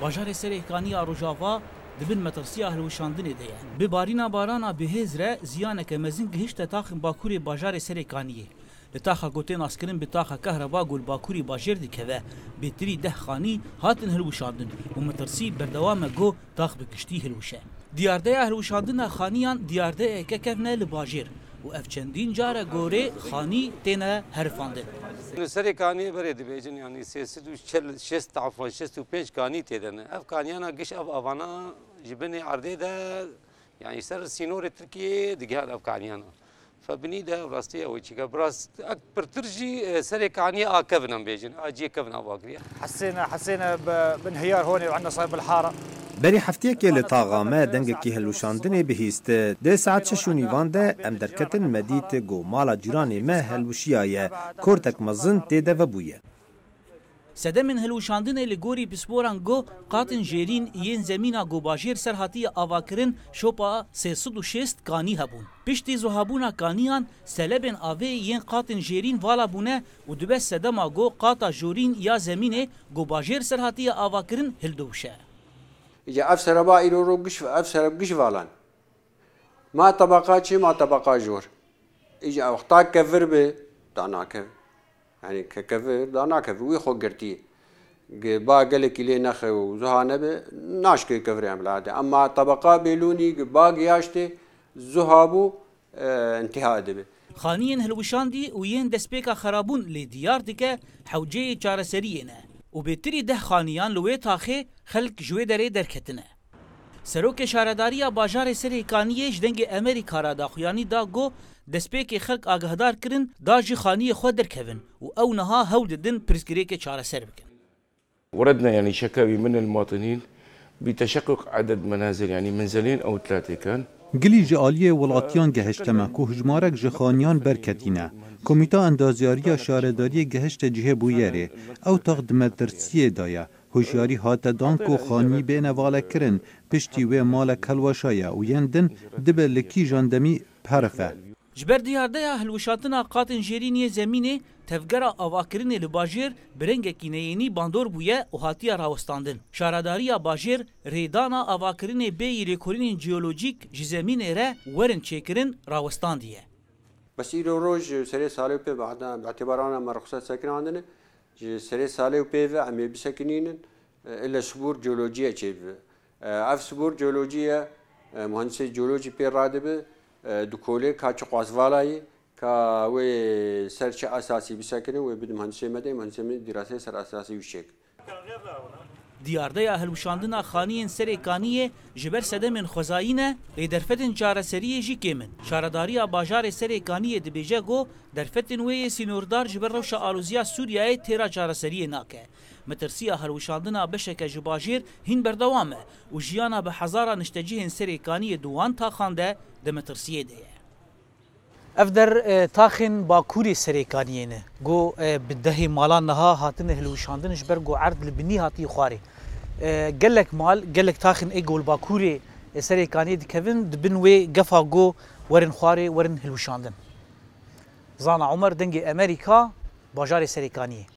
Bajarê Serêkanîya Rojava dibin metirsiya hilweşandinê de ye. Bi barîna barana bihêz re ziyaneke mezin gihişte taxên Bakurê bajarê Serêkaniyê. Li taxa gotên askirin bi taxa kehreba Gulbakurî bajêr dikeve. Bêtirî 10 xanî hatin hilweşandin û metirsî berdewame got tax bi kiştî hilweşe. Diyardeya hilweşandina xaniyan diyardeyeke kevne li bajêr û ev çendîn care gorê xanî têne herifandin. Serêkaniyê berê dibêjin yanî 65 kanî têdene. Ev kaniyana giş ev avana ji binê erdê de yani ser sînorê Tirkiyeyê digihan ev kaniyana. Febinî de rastî ew çîka birast pirtir jî Serêkaniyê a kevin em bêjin. A ciyê kevin avakiriye. حسينا بانهيار هون وعندنا صايب الحاره. بری هفتیەکێ لە تاغامە دەنگێکی هەلوشاندنê bihîste dê saet 6 nîvan de em derketin medît got mala cîranê me helwişiyaye kortek mezin têde vebûye. Sedemên hilweşandinê li gorî pisporan got qatin jêrîn yên zemîna gobajêr serhatiye avakirin şopa 306 kanî hebûn. Piştî zohabûna kanîyan selebên avê yên qatin jêrîn vala bûne û dibe sedema got qata jorîn ya zemînê gobajêr serhatiye avakirin hildewşe. إجا أفسر بائر وروقش أفسر بقش فالان ما طبقات شي ما طبقات جور إجا وقتاك كفر به دانا كفر يعني ككفر دانا كفر ويخو قرتي با قالك لي نخي وزهانة به ناشكي كفر يعمل عادة أما طبقات بيلوني باقي ياشتي زهابو انتهاء دبه خانiyên hilweşandî û yên destpêka xerabûn lê diyar dike hewceyê çareseriyê ne. û bêtirî 10 xaniyan li wê taxê xelk ji wê derê derketine. Serokê Şaredariya Bajarê Serêkaniyê ji dengê Amerîka ra daxuyanî da got destpêkê xelk agahdar kirin da jî xaniyê xwe derkevin û ew niha hewl didin pirsgirêkê çareser bikin. وردنا يعني شكاوي من المواطنين بتشقق عدد منازل يعني منزلين أو 3 كان. گلی ji aliyê welatiyan gehişteme ku hijmarek ji xaniyan berketîne. Komîta Endaziyariya Şaredariyê gehişte cihê bûyerê. Ew tax di metirsiyê da ye. Hişyarî hate dan ku xanî bêne valekirin piştî wê malek helweşaye û yên din dibe li kî jandemî perife. Ji ber diyardeya hilweşatina qatên jêrîniyê zemînê tevgera avakirinê li bajêr bi rengekî neyênî bandor bûye û hatiye rawestandin. Şaredariya bajêr rêdana avakirinê bêyî lêkolînên jeolojîk ji zemînê re werin çêkirin rawestandiye. بس إيرو روج سري سالو بي بعدا باعتبارنا ما رخصة ساكن عندنا سري سالو بي عم بسكنين إلا سبور جيولوجيا شيء عف سبور جيولوجيا مهندس جيولوجي بي رادبه دكولي كاتش قاسفالاي كا وي سرش أساسي بسكنه وبد مهندس مدني مهندس دراسة سر أساسي وشيك. Diyardeya hilweşandina xaniyên Serêkaniyê ji ber sedemên xwezayî ne lê derfetên çareseriyê jî kêmin. Şaredariya Bajarê Serêkaniyê dibêje got derfetên wê yê sînordar ji ber rewşa alûziya Sûriyayê têra çareseriyê nake. Metirsiya hilweşandina beşeke ji bajêr hîn berdewam e û jiyana bi hezara niştecihên Serêkaniyê di wan taxan de di metirsiyê de ye. Ev der taxên Bakurê Serêkaniyê ne. Got bi dehê malan niha hatine hilweşandin ji ber got erd li binî hatiye xwarê. Gelek mal, gelek taxên ê Gulbakurê Serêkaniyê dikevin dibin wê gefa got werin xwarê werin hilweşandin. Zana Umer dengê Amerîka Bajarê Serêkaniyê.